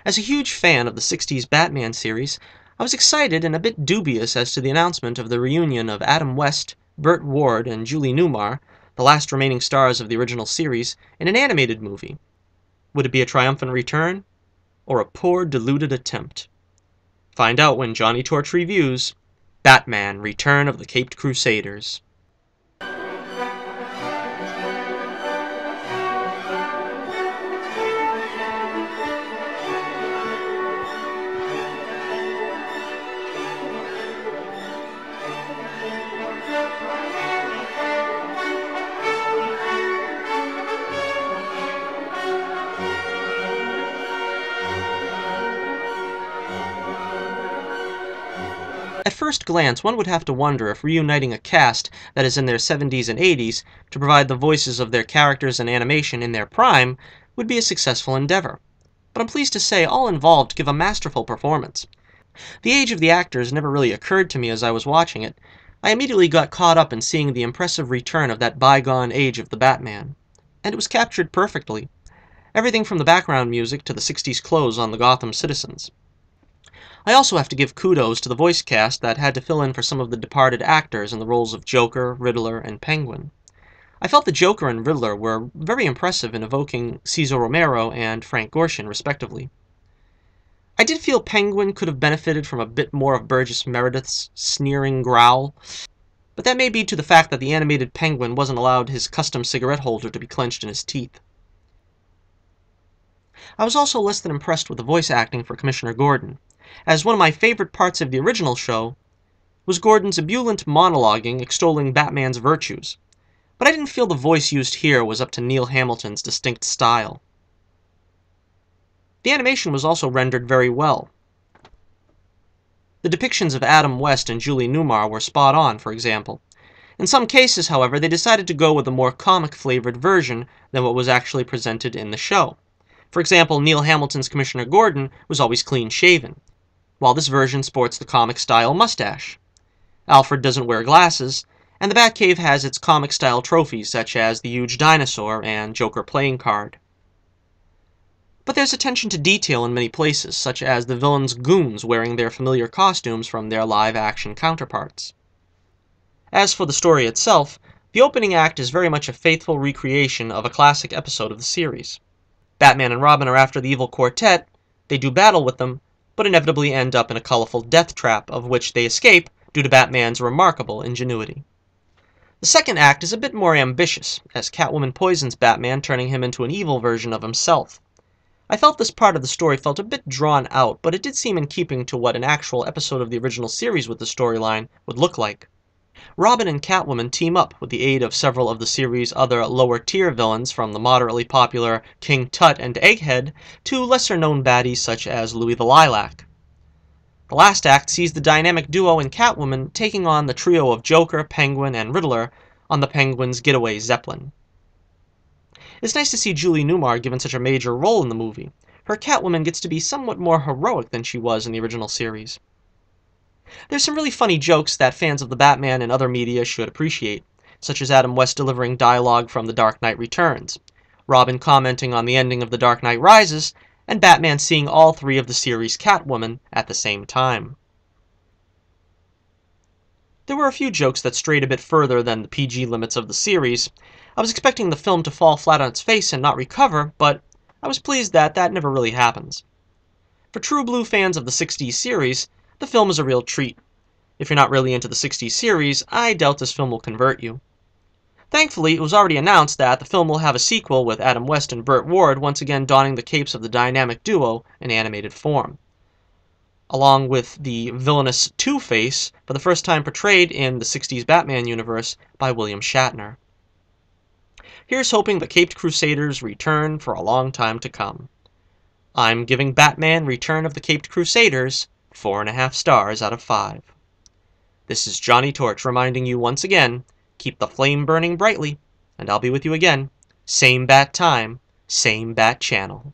As a huge fan of the 60s Batman series, I was excited and a bit dubious as to the announcement of the reunion of Adam West, Burt Ward, and Julie Newmar, the last remaining stars of the original series, in an animated movie. Would it be a triumphant return, or a poor, diluted attempt? Find out when Johnnie Torch reviews Batman: Return of the Caped Crusaders. At first glance, one would have to wonder if reuniting a cast that is in their 70s and 80s to provide the voices of their characters and animation in their prime would be a successful endeavor. But I'm pleased to say all involved give a masterful performance. The age of the actors never really occurred to me as I was watching it. I immediately got caught up in seeing the impressive return of that bygone age of the Batman. And it was captured perfectly. Everything from the background music to the 60s clothes on the Gotham citizens. I also have to give kudos to the voice cast that had to fill in for some of the departed actors in the roles of Joker, Riddler, and Penguin. I felt the Joker and Riddler were very impressive in evoking Cesar Romero and Frank Gorshin, respectively. I did feel Penguin could have benefited from a bit more of Burgess Meredith's sneering growl, but that may be to the fact that the animated Penguin wasn't allowed his custom cigarette holder to be clenched in his teeth. I was also less than impressed with the voice acting for Commissioner Gordon, as one of my favorite parts of the original show was Gordon's ebullient monologuing extolling Batman's virtues, but I didn't feel the voice used here was up to Neil Hamilton's distinct style. The animation was also rendered very well. The depictions of Adam West and Julie Newmar were spot on, for example. In some cases, however, they decided to go with a more comic-flavored version than what was actually presented in the show. For example, Neil Hamilton's Commissioner Gordon was always clean-shaven, while this version sports the comic-style mustache. Alfred doesn't wear glasses, and the Batcave has its comic-style trophies such as the huge dinosaur and Joker playing card. But there's attention to detail in many places, such as the villains' goons wearing their familiar costumes from their live-action counterparts. As for the story itself, the opening act is very much a faithful recreation of a classic episode of the series. Batman and Robin are after the evil quartet, they do battle with them, but inevitably end up in a colorful death trap of which they escape due to Batman's remarkable ingenuity. The second act is a bit more ambitious, as Catwoman poisons Batman, turning him into an evil version of himself. I felt this part of the story felt a bit drawn out, but it did seem in keeping to what an actual episode of the original series with the storyline would look like. Robin and Catwoman team up with the aid of several of the series' other lower-tier villains, from the moderately popular King Tut and Egghead to lesser-known baddies such as Louis the Lilac. The last act sees the dynamic duo in Catwoman taking on the trio of Joker, Penguin, and Riddler on the Penguin's getaway Zeppelin. It's nice to see Julie Newmar given such a major role in the movie. Her Catwoman gets to be somewhat more heroic than she was in the original series. There's some really funny jokes that fans of the Batman and other media should appreciate, such as Adam West delivering dialogue from The Dark Knight Returns, Robin commenting on the ending of The Dark Knight Rises, and Batman seeing all three of the series' Catwoman at the same time. There were a few jokes that strayed a bit further than the PG limits of the series. I was expecting the film to fall flat on its face and not recover, but I was pleased that that never really happens. For true blue fans of the 60s series, the film is a real treat. If you're not really into the 60s series, I doubt this film will convert you. Thankfully, it was already announced that the film will have a sequel with Adam West and Burt Ward once again donning the capes of the dynamic duo in animated form, along with the villainous Two-Face, for the first time portrayed in the 60s Batman universe by William Shatner. Here's hoping the Caped Crusaders return for a long time to come. I'm giving Batman: Return of the Caped Crusaders 4.5 stars out of 5. This is Johnnie Torch reminding you once again, keep the flame burning brightly, and I'll be with you again, same bat time, same bat channel.